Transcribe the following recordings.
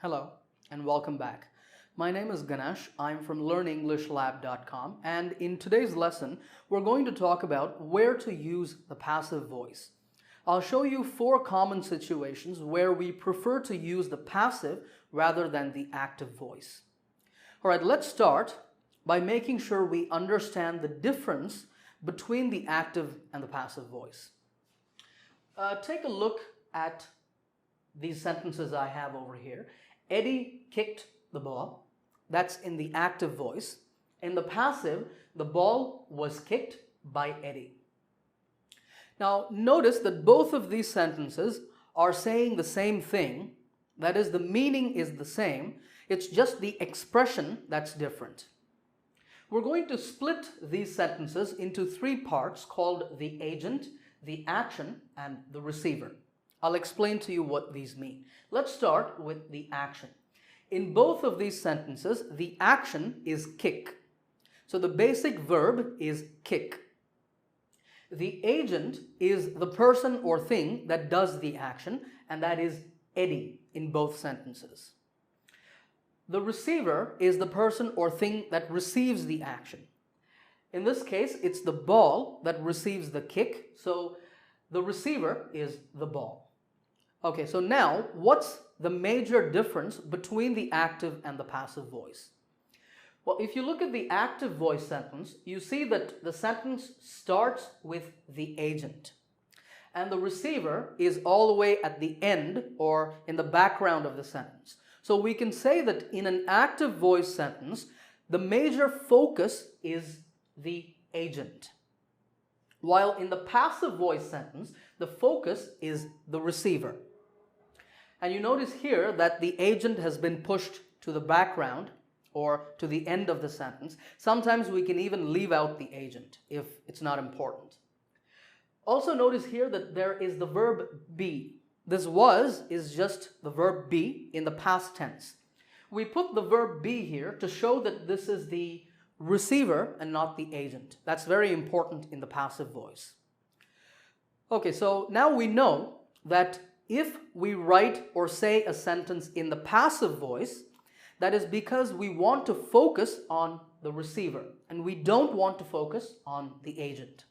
Hello and welcome back. My name is Ganesh. I'm from learnenglishlab.com, and in today's lesson we're going to talk about where to use the passive voice. I'll show you 4 common situations where we prefer to use the passive rather than the active voice. Alright, let's start by making sure we understand the difference between the active and the passive voice. Take a look at these sentences I have over here. Eddie kicked the ball. That's in the active voice. In the passive, the ball was kicked by Eddie. Now, notice that both of these sentences are saying the same thing. That is, the meaning is the same. It's just the expression that's different. We're going to split these sentences into 3 parts called the agent, the action, and the receiver. I'll explain to you what these mean. Let's start with the action. In both of these sentences, the action is kick. So the basic verb is kick. The agent is the person or thing that does the action, and that is Eddie in both sentences. The receiver is the person or thing that receives the action. In this case, it's the ball that receives the kick, so the receiver is the ball. Okay, so now what's the major difference between the active and the passive voice? Well, if you look at the active voice sentence, you see that the sentence starts with the agent, and the receiver is all the way at the end or in the background of the sentence. So we can say that in an active voice sentence, the major focus is the agent, while in the passive voice sentence, the focus is the receiver. And you notice here that the agent has been pushed to the background or to the end of the sentence. Sometimes we can even leave out the agent if it's not important. Also notice here that there is the verb be. This was is just the verb be in the past tense. We put the verb be here to show that this is the receiver and not the agent. That's very important in the passive voice. Okay, so now we know that if we write or say a sentence in the passive voice, that is because we want to focus on the receiver and we don't want to focus on the agent.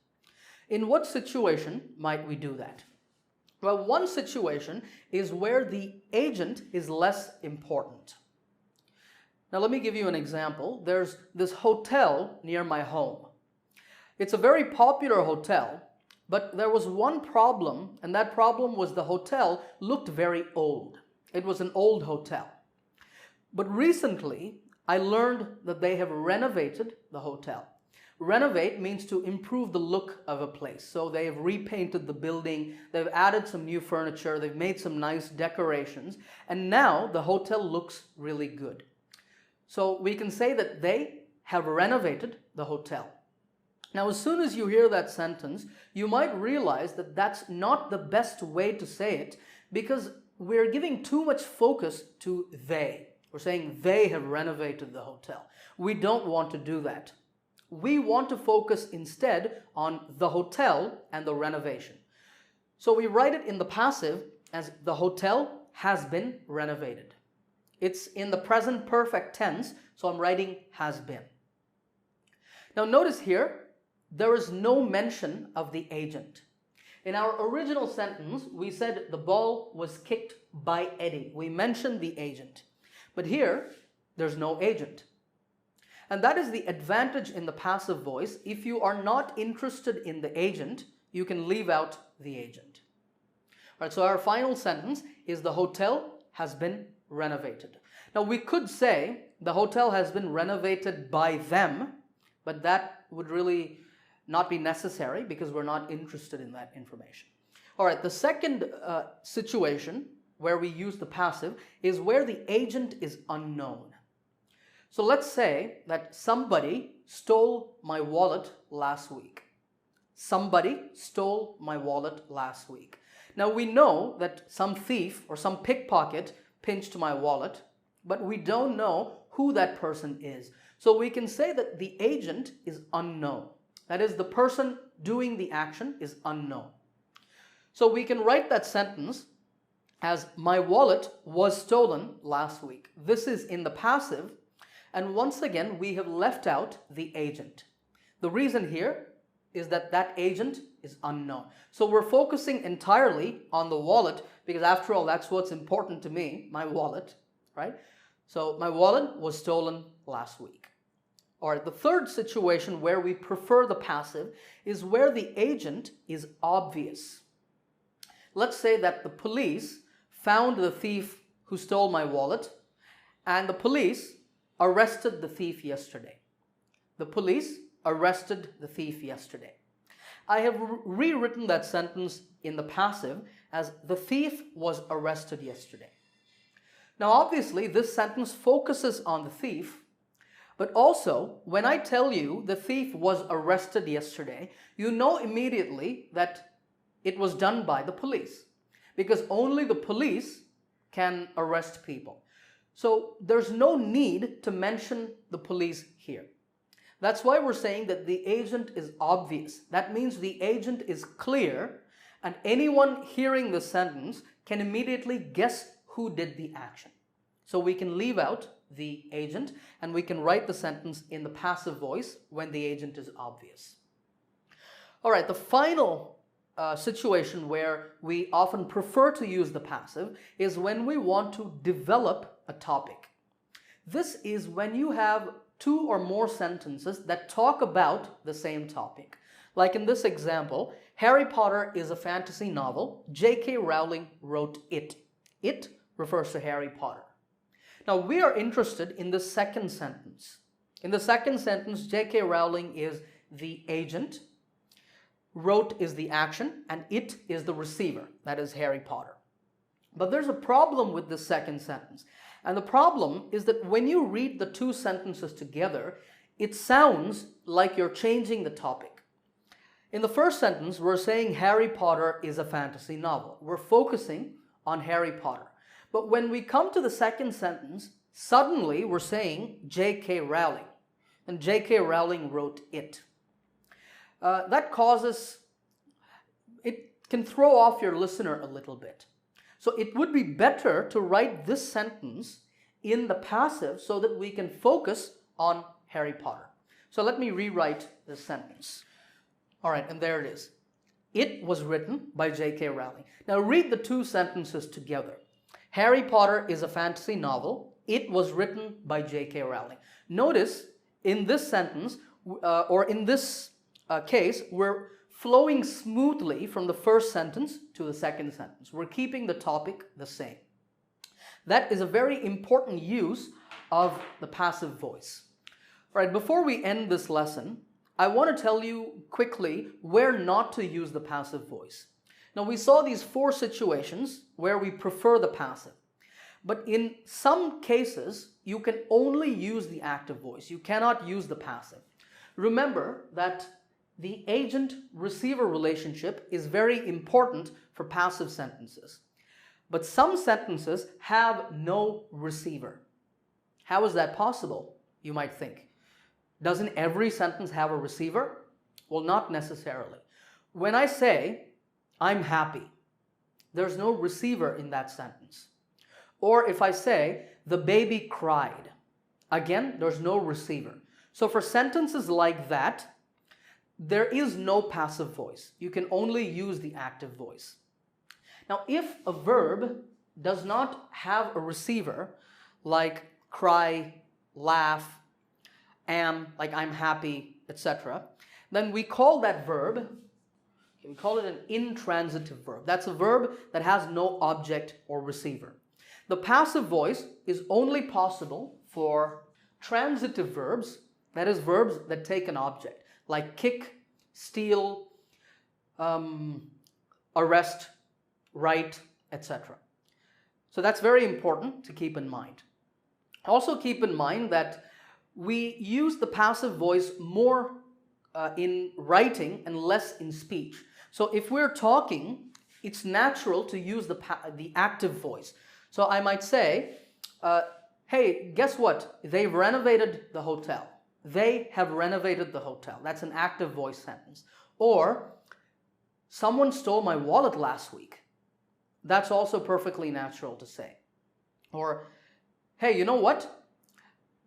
In what situation might we do that? Well, one situation is where the agent is less important. Now let me give you an example. There's this hotel near my home. It's a very popular hotel, but there was one problem, and that problem was the hotel looked very old. It was an old hotel. But recently, I learned that they have renovated the hotel. Renovate means to improve the look of a place. So they have repainted the building, they've added some new furniture, they've made some nice decorations, and now the hotel looks really good. So we can say that they have renovated the hotel. Now, as soon as you hear that sentence, you might realize that that's not the best way to say it because we're giving too much focus to they. We're saying they have renovated the hotel. We don't want to do that. We want to focus instead on the hotel and the renovation. So we write it in the passive as the hotel has been renovated. It's in the present perfect tense, so I'm writing has been. Now notice here, there is no mention of the agent. In our original sentence, we said the ball was kicked by Eddie. We mentioned the agent. But here, there's no agent. And that is the advantage in the passive voice. If you are not interested in the agent, you can leave out the agent. All right, so our final sentence is the hotel has been renovated. Now we could say the hotel has been renovated by them, but that would really not be necessary because we're not interested in that information. All right, the second situation where we use the passive is where the agent is unknown. So let's say that somebody stole my wallet last week. Somebody stole my wallet last week. Now we know that some thief or some pickpocket pinched my wallet, but we don't know who that person is. So we can say that the agent is unknown. That is, the person doing the action is unknown. So we can write that sentence as my wallet was stolen last week. This is in the passive, and once again we have left out the agent. The reason here is that that agent is unknown. So we're focusing entirely on the wallet because after all, that's what's important to me, my wallet, right? So my wallet was stolen last week. All right, the third situation where we prefer the passive is where the agent is obvious. Let's say that the police found the thief who stole my wallet, and the police arrested the thief yesterday. The police arrested the thief yesterday. I have rewritten that sentence in the passive as the thief was arrested yesterday. Now obviously this sentence focuses on the thief, but also when I tell you the thief was arrested yesterday, you know immediately that it was done by the police, because only the police can arrest people. So there's no need to mention the police here. That's why we're saying that the agent is obvious. That means the agent is clear, and anyone hearing the sentence can immediately guess who did the action. So we can leave out the agent and we can write the sentence in the passive voice when the agent is obvious. All right, the final situation where we often prefer to use the passive is when we want to develop a topic. This is when you have two or more sentences that talk about the same topic. Like in this example, Harry Potter is a fantasy novel. J.K. Rowling wrote it. It refers to Harry Potter. Now we are interested in the second sentence. In the second sentence, J.K. Rowling is the agent, wrote is the action, and it is the receiver, that is Harry Potter. But there's a problem with this second sentence. And the problem is that when you read the two sentences together, it sounds like you're changing the topic. In the first sentence, we're saying Harry Potter is a fantasy novel. We're focusing on Harry Potter. But when we come to the second sentence, suddenly we're saying J.K. Rowling. And J.K. Rowling wrote it. That causes, it can throw off your listener a little bit. So it would be better to write this sentence in the passive so that we can focus on Harry Potter. So let me rewrite this sentence. All right, and there it is. It was written by J.K. Rowling. Now read the two sentences together. Harry Potter is a fantasy novel. It was written by J.K. Rowling. Notice in this sentence, or in this case, we're flowing smoothly from the first sentence to the second sentence. We're keeping the topic the same. That is a very important use of the passive voice. All right, before we end this lesson, I want to tell you quickly where not to use the passive voice. Now, we saw these four situations where we prefer the passive. But in some cases, you can only use the active voice. You cannot use the passive. Remember that the agent-receiver relationship is very important for passive sentences. But some sentences have no receiver. How is that possible, you might think? Doesn't every sentence have a receiver? Well, not necessarily. When I say, I'm happy, there's no receiver in that sentence. Or if I say, the baby cried, again, there's no receiver. So for sentences like that, there is no passive voice. You can only use the active voice. Now, if a verb does not have a receiver, like cry, laugh, am, like I'm happy, etc., then we call that verb, we call it an intransitive verb. That's a verb that has no object or receiver. The passive voice is only possible for transitive verbs, that is, verbs that take an object, like kick, steal, arrest, write, etc. So that's very important to keep in mind. Also keep in mind that we use the passive voice more in writing and less in speech. So if we're talking, it's natural to use the active voice. So I might say, hey, guess what? They've renovated the hotel. They have renovated the hotel. That's an active voice sentence. Or, someone stole my wallet last week. That's also perfectly natural to say. Or, hey, you know what?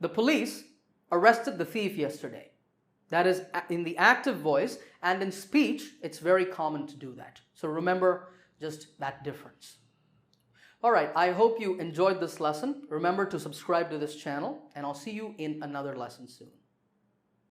The police arrested the thief yesterday. That is in the active voice, and in speech, it's very common to do that. So remember just that difference. All right, I hope you enjoyed this lesson. Remember to subscribe to this channel, and I'll see you in another lesson soon.